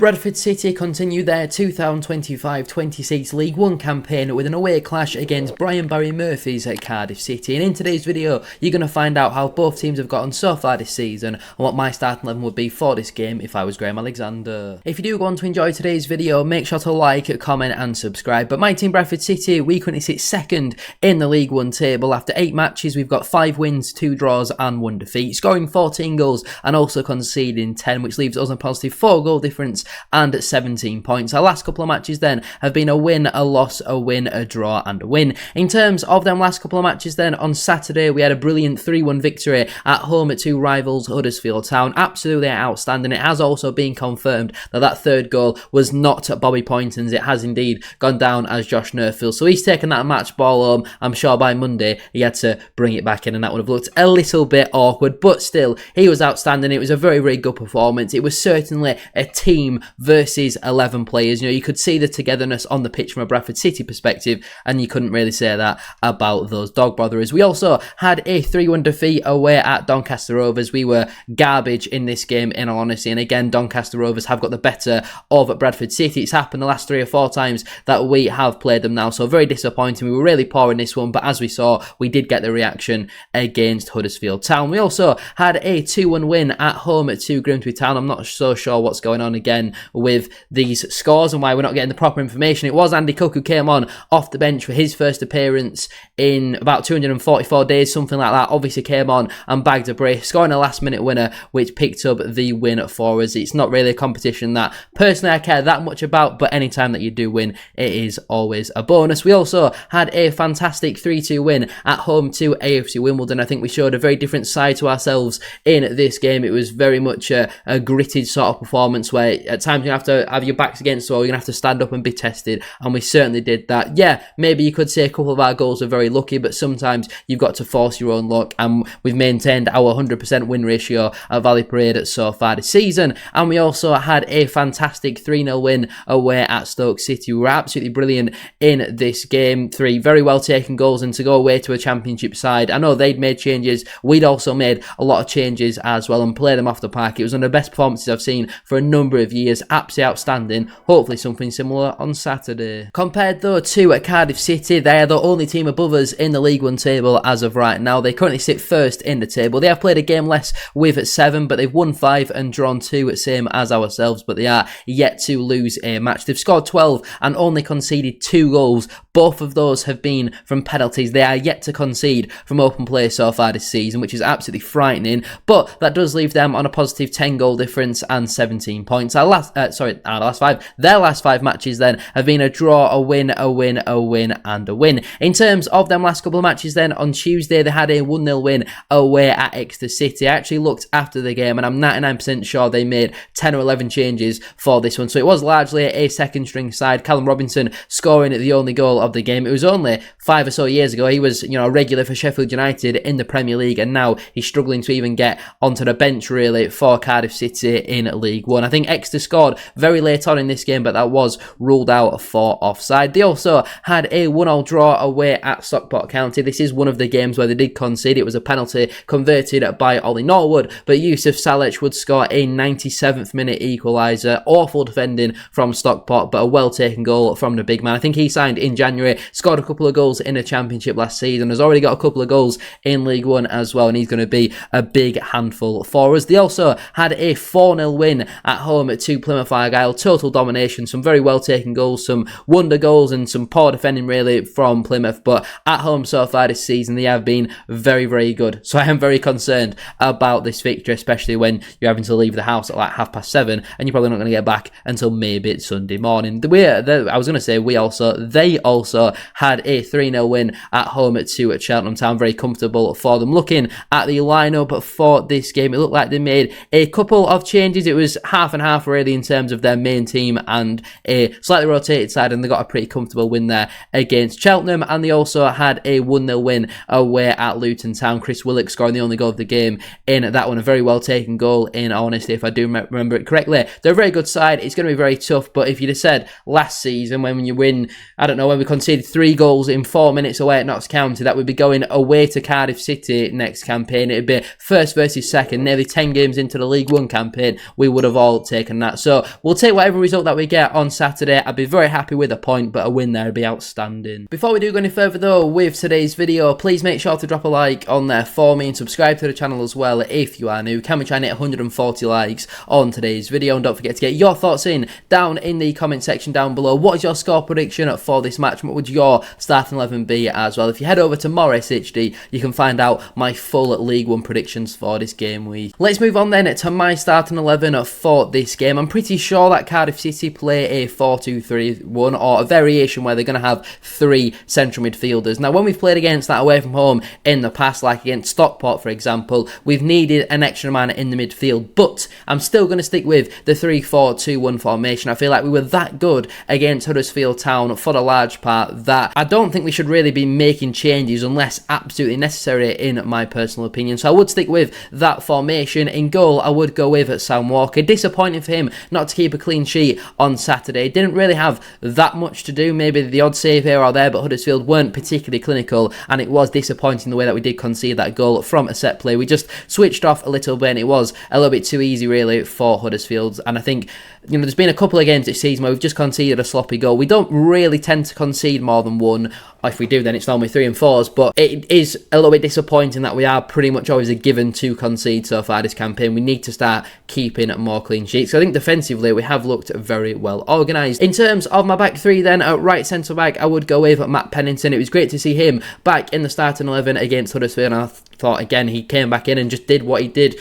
Bradford City continue their 2025-26 League One campaign with an away clash against Brian Barry Murphy's at Cardiff City. And in today's video, you're going to find out how both teams have gotten so far this season and what my starting 11 would be for this game if I was Graham Alexander. If you do want to enjoy today's video, make sure to like, comment and subscribe. But my team Bradford City, we currently sit second in the League One table. After 8 matches, we've got 5 wins, 2 draws and 1 defeat, scoring 14 goals and also conceding 10, which leaves us on a positive 4 goal difference and at 17 points. Our last couple of matches then have been a win, a loss, a win, a draw and a win. In terms of them last couple of matches then, on Saturday we had a brilliant 3-1 victory at home to rivals Huddersfield Town. Absolutely outstanding. It has also been confirmed that that third goal was not Bobby Poynton's. It has indeed gone down as Josh Nerfield. So he's taken that match ball home. I'm sure by Monday he had to bring it back in and that would have looked a little bit awkward, but still he was outstanding. It was a very, very good performance. It was certainly a team versus 11 players. You know, you could see the togetherness on the pitch from a Bradford City perspective, and you couldn't really say that about those dog botherers. We also had a 3-1 defeat away at Doncaster Rovers. We were garbage in this game, in all honesty, and again, Doncaster Rovers have got the better of Bradford City. It's happened the last 3 or 4 times that we have played them now, so very disappointing. We were really poor in this one, but as we saw, we did get the reaction against Huddersfield Town. We also had a 2-1 win at home to Grimsby Town. I'm not so sure what's going on again with these scores and why we're not getting the proper information. It was Andy Cook who came on off the bench for his first appearance in about 244 days, something like that. Obviously came on and bagged a brace, scoring a last minute winner which picked up the win for us. It's not really a competition that personally I care that much about, but anytime that you do win, it is always a bonus. We also had a fantastic 3-2 win at home to AFC Wimbledon. I think we showed a very different side to ourselves in this game. It was very much a gritted sort of performance where at times you have to have your backs against the wall, you're going to have to stand up and be tested, and we certainly did that. Yeah, maybe you could say a couple of our goals are very lucky, but sometimes you've got to force your own luck, and we've maintained our 100% win ratio at Valley Parade so far this season. And we also had a fantastic 3-0 win away at Stoke City. We were absolutely brilliant in this game. 3 very well taken goals, and to go away to a championship side, I know they'd made changes, we'd also made a lot of changes as well and played them off the park. It was one of the best performances I've seen for a number of years. Absolutely outstanding. Hopefully something similar on Saturday. Compared though to at Cardiff City, they are the only team above us in the League One table as of right now. They currently sit first in the table. They have played a game less with 7, but they've won 5 and drawn 2, same as ourselves, but they are yet to lose a match. They've scored 12 and only conceded 2 goals. Both of those have been from penalties. They are yet to concede from open play so far this season, which is absolutely frightening, but that does leave them on a positive 10 goal difference and 17 points. Their last 5 matches then have been a draw, a win, a win, a win and a win. In terms of them last couple of matches then, on Tuesday they had a 1-0 win away at Exeter City. I actually looked after the game and I'm 99% sure they made 10 or 11 changes for this one, so it was largely a second string side. Callum Robinson scoring the only goal of the game. It was only 5 or so years ago he was, a regular for Sheffield United in the Premier League, and now he's struggling to even get onto the bench really for Cardiff City in League One. I think Exeter scored very late on in this game, but that was ruled out for offside. They also had a 1-1 draw away at Stockport County. This is one of the games where they did concede. It was a penalty converted by Ollie Norwood, but Yusuf Salech would score a 97th minute equaliser. Awful defending from Stockport, but a well taken goal from the big man. I think he signed in January, scored a couple of goals in the Championship last season, has already got a couple of goals in League One as well, and he's going to be a big handful for us. They also had a 4-0 win at home to Plymouth Argyle. Total domination, some very well taken goals, some wonder goals and some poor defending really from Plymouth, but at home so far this season they have been very, very good. So I am very concerned about this victory, especially when you're having to leave the house at like 7:30 and you're probably not going to get back until maybe Sunday morning. They also had a 3-0 win at home to Cheltenham Town. Very comfortable for them. Looking at the lineup for this game, it looked like they made a couple of changes. It was half and half really in terms of their main team and a slightly rotated side, and they got a pretty comfortable win there against Cheltenham. And they also had a 1-0 win away at Luton Town. Chris Willock scoring the only goal of the game in that one. A very well taken goal in honesty, if I do remember it correctly. They're a very good side. It's going to be very tough, but if you'd have said last season when you win, I don't know, when we conceded 3 goals in 4 minutes away at Notts County, that would be going away to Cardiff City next campaign. It'd be first versus second, nearly 10 games into the League One campaign. We would have all taken that that. So we'll take whatever result that we get on Saturday. I'd be very happy with a point, but a win there would be outstanding. Before we do go any further though with today's video, please make sure to drop a like on there for me and subscribe to the channel as well if you are new. Can we try and hit 140 likes on today's video? And don't forget to get your thoughts in down in the comment section down below. What is your score prediction for this match? What would your starting 11 be as well? If you head over to more SHD, you can find out my full League One predictions for this game week. Let's move on then to my starting 11 for this game. I'm pretty sure that Cardiff City play a 4-2-3-1 or a variation where they're going to have 3 central midfielders. Now, when we've played against that away from home in the past, like against Stockport for example, we've needed an extra man in the midfield, but I'm still going to stick with the 3-4-2-1 formation. I feel like we were that good against Huddersfield Town for the large part that I don't think we should really be making changes unless absolutely necessary in my personal opinion. So I would stick with that formation. In goal, I would go with Sam Walker. Disappointing for him not to keep a clean sheet on Saturday. Didn't really have that much to do. Maybe the odd save here or there, but Huddersfield weren't particularly clinical, and it was disappointing the way that we did concede that goal from a set play. We just switched off a little bit, and it was a little bit too easy really for Huddersfield. And I think, you know, there's been a couple of games this season where we've just conceded a sloppy goal. We don't really tend to concede more than one. If we do, then it's normally 3 and 4s, but it is a little bit disappointing that we are pretty much always a given to concede so far this campaign. We need to start keeping more clean sheets. So I think defensively we have looked very well organised. In terms of my back 3 then, at right centre back, I would go with Matt Pennington. It was great to see him back in the starting 11 against Huddersfield, and I thought again he came back in and just did what he did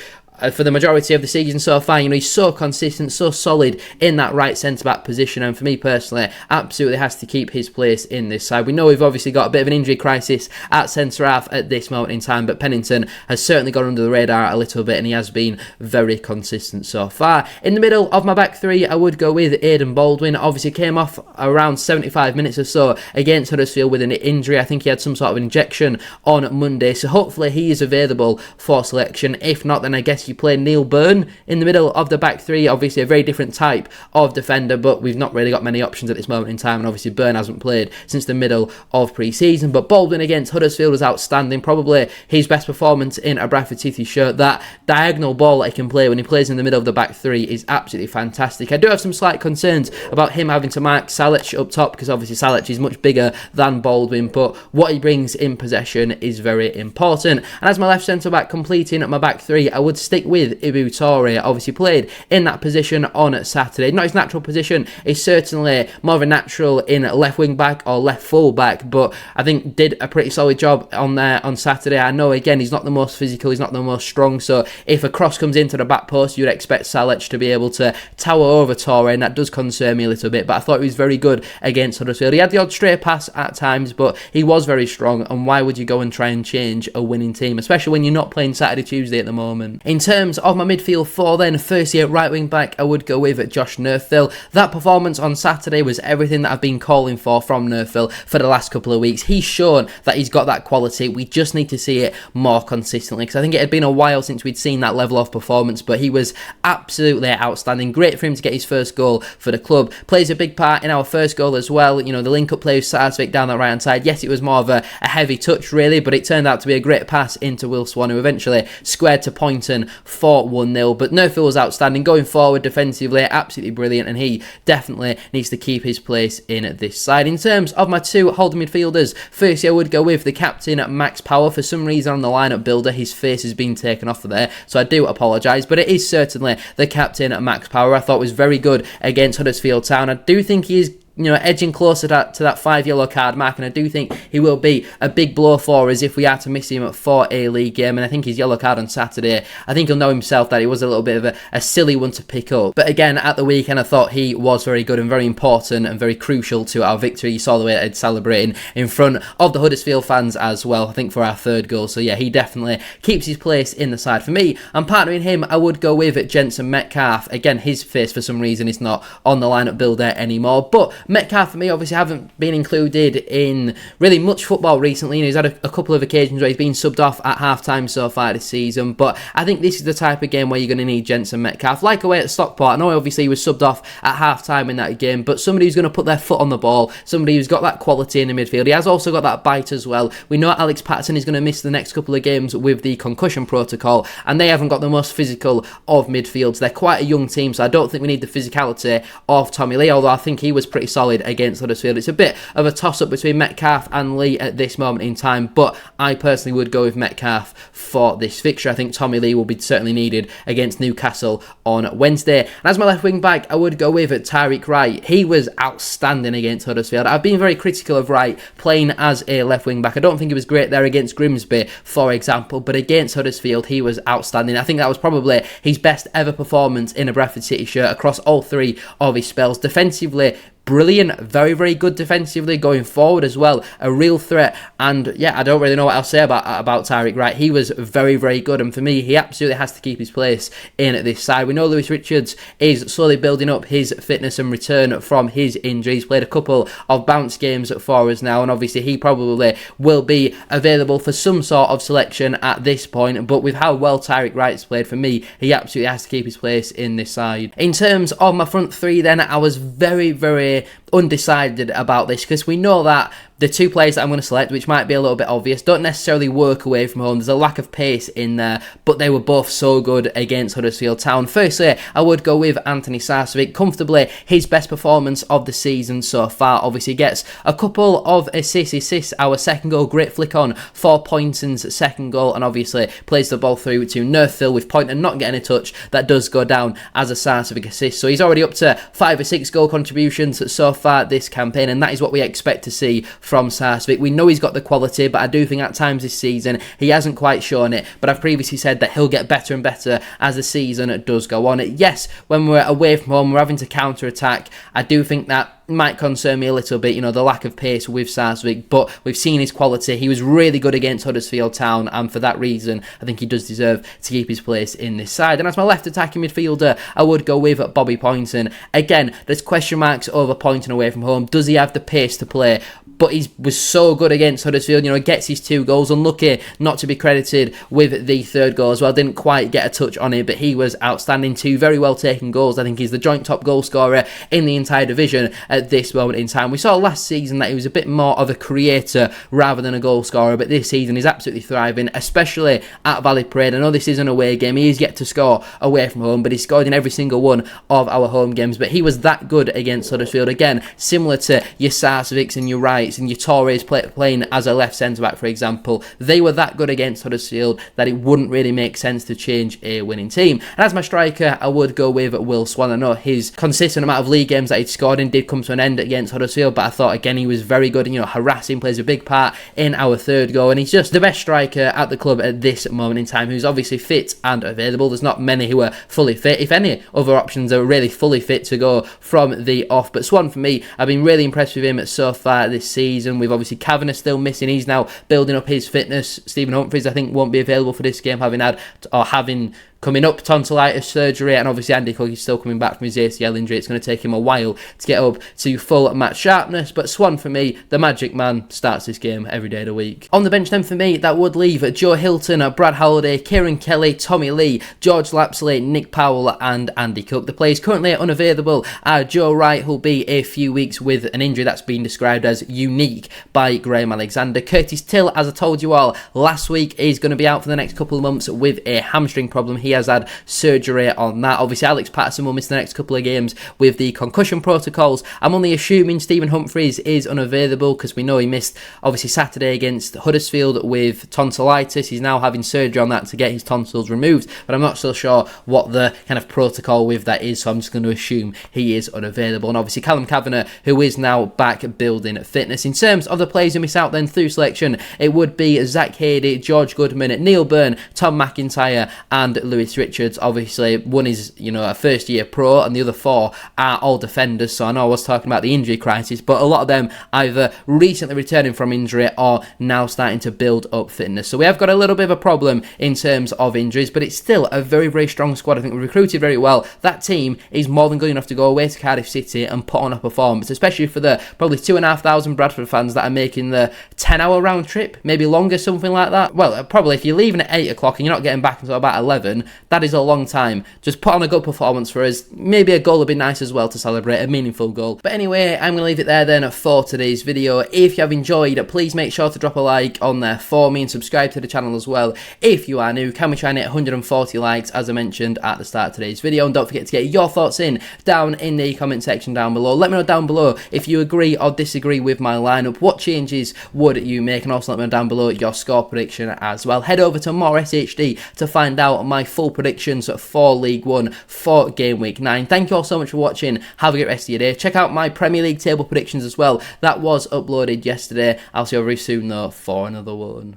for the majority of the season so far. You know, he's so consistent, so solid in that right centre-back position, and for me personally, absolutely has to keep his place in this side. We know we've obviously got a bit of an injury crisis at centre-half at this moment in time, but Pennington has certainly gone under the radar a little bit, and he has been very consistent so far. In the middle of my back 3, I would go with Aidan Baldwin. Obviously came off around 75 minutes or so against Huddersfield with an injury. I think he had some sort of injection on Monday, so hopefully he is available for selection. If not, then I guess you play Neil Byrne in the middle of the back 3. Obviously a very different type of defender, but we've not really got many options at this moment in time, and obviously Byrne hasn't played since the middle of pre-season. But Baldwin against Huddersfield was outstanding, probably his best performance in a Bradford City shirt. That diagonal ball that he can play when he plays in the middle of the back 3 is absolutely fantastic. I do have some slight concerns about him having to mark Salic up top, because obviously Salic is much bigger than Baldwin, but what he brings in possession is very important. And as my left centre back completing my back 3, I would stick with Ibu Toure. Obviously played in that position on Saturday. Not his natural position, is certainly more of a natural in left wing back or left full back, but I think did a pretty solid job on there on Saturday. I know again he's not the most physical, he's not the most strong, so if a cross comes into the back post, you'd expect Salic to be able to tower over Toure, and that does concern me a little bit, but I thought he was very good against Huddersfield. He had the odd stray pass at times, but he was very strong, and why would you go and try and change a winning team, especially when you're not playing Saturday, Tuesday at the moment. In terms of my midfield 4 then, firstly at right wing back, I would go with Josh Neufville. That performance on Saturday was everything that I've been calling for from Neufville for the last couple of weeks. He's shown that he's got that quality. We just need to see it more consistently, because I think it had been a while since we'd seen that level of performance, but he was absolutely outstanding. Great for him to get his first goal for the club. Plays a big part in our first goal as well. You know, the link-up play with Sarsvik down that right hand side. Yes, it was more of a heavy touch really, but it turned out to be a great pass into Will Swan, who eventually squared to Poynton for 1-0. But Neufville was outstanding going forward defensively, absolutely brilliant, and he definitely needs to keep his place in this side. In terms of my 2 holding midfielders, firstly I would go with the captain Max Power. For some reason on the lineup builder his face has been taken off of there, so I do apologise, but it is certainly the captain Max Power. I thought was very good against Huddersfield Town. I do think he is, you know, edging closer to that 5 yellow card mark, and I do think he will be a big blow for us if we are to miss him for a league game. And I think his yellow card on Saturday, I think he'll know himself that it was a little bit of a silly one to pick up. But again, at the weekend I thought he was very good and very important and very crucial to our victory. You saw the way I'd celebrating in front of the Huddersfield fans as well, I think for our 3rd goal. So yeah, he definitely keeps his place in the side. For me, I'm partnering him, I would go with Jensen Metcalf. Again, his face for some reason is not on the lineup builder anymore, but Metcalf for me obviously haven't been included in really much football recently. You know, he's had a couple of occasions where he's been subbed off at half-time so far this season, but I think this is the type of game where you're going to need Jensen Metcalf. Like away at Stockport, I know obviously he was subbed off at half-time in that game, but somebody who's going to put their foot on the ball, somebody who's got that quality in the midfield. He has also got that bite as well. We know Alex Patterson is going to miss the next couple of games with the concussion protocol, and they haven't got the most physical of midfields. They're quite a young team, so I don't think we need the physicality of Tommy Lee, although I think he was pretty solid against Huddersfield. It's a bit of a toss-up between Metcalf and Lee at this moment in time, but I personally would go with Metcalf for this fixture. I think Tommy Lee will be certainly needed against Newcastle on Wednesday. And as my left wing back, I would go with Tyreek Wright. He was outstanding against Huddersfield. I've been very critical of Wright playing as a left wing back. I don't think he was great there against Grimsby, for example, but against Huddersfield, he was outstanding. I think that was probably his best ever performance in a Bradford City shirt across all three of his spells. Defensively, brilliant, very, very good defensively, going forward as well, a real threat. And yeah, I don't really know what else to say about Tyreek Wright. He was very, very good, and for me, he absolutely has to keep his place in this side. We know Lewis Richards is slowly building up his fitness and return from his injury. He's played a couple of bounce games for us now, and obviously he probably will be available for some sort of selection at this point, but with how well Tyreek Wright's played, for me, he absolutely has to keep his place in this side. In terms of my front three then, I was very, very undecided about this, because we know that the two players that I'm going to select, which might be a little bit obvious, don't necessarily work away from home. There's a lack of pace in there, but they were both so good against Huddersfield Town. Firstly, I would go with Anthony Sarcevic. Comfortably, his best performance of the season so far. Obviously, gets a couple of assists. Our second goal, great flick on for Poynton's second goal, and obviously plays the ball through to Nerthil with Poynton not getting a touch. That does go down as a Sarcevic assist. So he's already up to 5 or 6 goal contributions so far this campaign, and that is what we expect to see from Sarcevic. We know he's got the quality, but I do think at times this season he hasn't quite shown it, but I've previously said that he'll get better and better as the season does go on. Yes, when we're away from home, we're having to counter-attack. I do think that might concern me a little bit, you know, the lack of pace with Sarcevic, but we've seen his quality. He was really good against Huddersfield Town, and for that reason, I think he does deserve to keep his place in this side. And as my left attacking midfielder, I would go with Bobby Poynton. Again, there's question marks over Poynton away from home. Does he have the pace to play? But he was so good against Huddersfield, you know, gets his 2 goals. Unlucky not to be credited with the 3rd goal as well. Didn't quite get a touch on it, but he was outstanding. 2 very well taken goals. I think he's the joint top goal scorer in the entire division at this moment in time. We saw last season that he was a bit more of a creator rather than a goal scorer, but this season he's absolutely thriving, especially at Valley Parade. I know this is an away game. He is yet to score away from home, but he scored in every single one of our home games. But he was that good against Huddersfield. Again, similar to your Sarcevics and your Wrights and your Torres playing as a left centre-back, for example. They were that good against Huddersfield that it wouldn't really make sense to change a winning team. And as my striker, I would go with Will Swan. I know his consistent amount of league games that he'd scored in did come to an end against Huddersfield, but I thought again he was very good, and you know, harassing, plays a big part in our 3rd goal, and he's just the best striker at the club at this moment in time, who's obviously fit and available. There's not many who are fully fit, if any other options are really fully fit to go from the off. But Swan, for me, I've been really impressed with him so far this season. We've obviously Kavanagh still missing. He's now building up his fitness. Stephen Humphries, I think, won't be available for this game, having coming up tonsillitis surgery, and obviously Andy Cook is still coming back from his ACL injury. It's going to take him a while to get up to full match sharpness, but Swan, for me, the magic man, starts this game every day of the week. On the bench then for me, that would leave Joe Hilton, Brad Halliday, Kieran Kelly, Tommy Lee, George Lapsley, Nick Powell and Andy Cook. The players currently unavailable are Joe Wright, who'll be a few weeks with an injury that's been described as unique by Graham Alexander. Curtis Till, as I told you all last week, is going to be out for the next couple of months with a hamstring problem. He has had surgery on that. Obviously, Alex Patterson will miss the next couple of games with the concussion protocols. I'm only assuming Stephen Humphries is unavailable because we know he missed, obviously, Saturday against Huddersfield with tonsillitis. He's now having surgery on that to get his tonsils removed, but I'm not so sure what the kind of protocol with that is, so I'm just going to assume he is unavailable. And obviously, Callum Kavanagh, who is now back building fitness. In terms of the players who miss out then through selection, it would be Zach Hady, George Goodman, Neil Byrne, Tom McIntyre and Lewis Lewis Richards. Obviously, one is, a first-year pro, and the other 4 are all defenders. So I know I was talking about the injury crisis, but a lot of them either recently returning from injury or now starting to build up fitness. So we have got a little bit of a problem in terms of injuries, but it's still a very, very strong squad. I think we recruited very well. That team is more than good enough to go away to Cardiff City and put on a performance, especially for the probably 2,500 Bradford fans that are making the 10-hour round trip, maybe longer, something like that. Well, probably if you're leaving at 8 o'clock and you're not getting back until about 11, that is a long time. Just put on a good performance for us. Maybe a goal would be nice as well to celebrate, a meaningful goal. But anyway, I'm going to leave it there then for today's video. If you have enjoyed, please make sure to drop a like on there for me and subscribe to the channel as well. If you are new, can we try and hit 140 likes as I mentioned at the start of today's video? And don't forget to get your thoughts in down in the comment section down below. Let me know down below if you agree or disagree with my lineup. What changes would you make? And also let me know down below your score prediction as well. Head over to More SHD to find out my full predictions for League One for game week 9. Thank you all so much for watching. Have a great rest of your day. Check out my Premier League table predictions as well. That was uploaded yesterday. I'll see you very soon though for another one.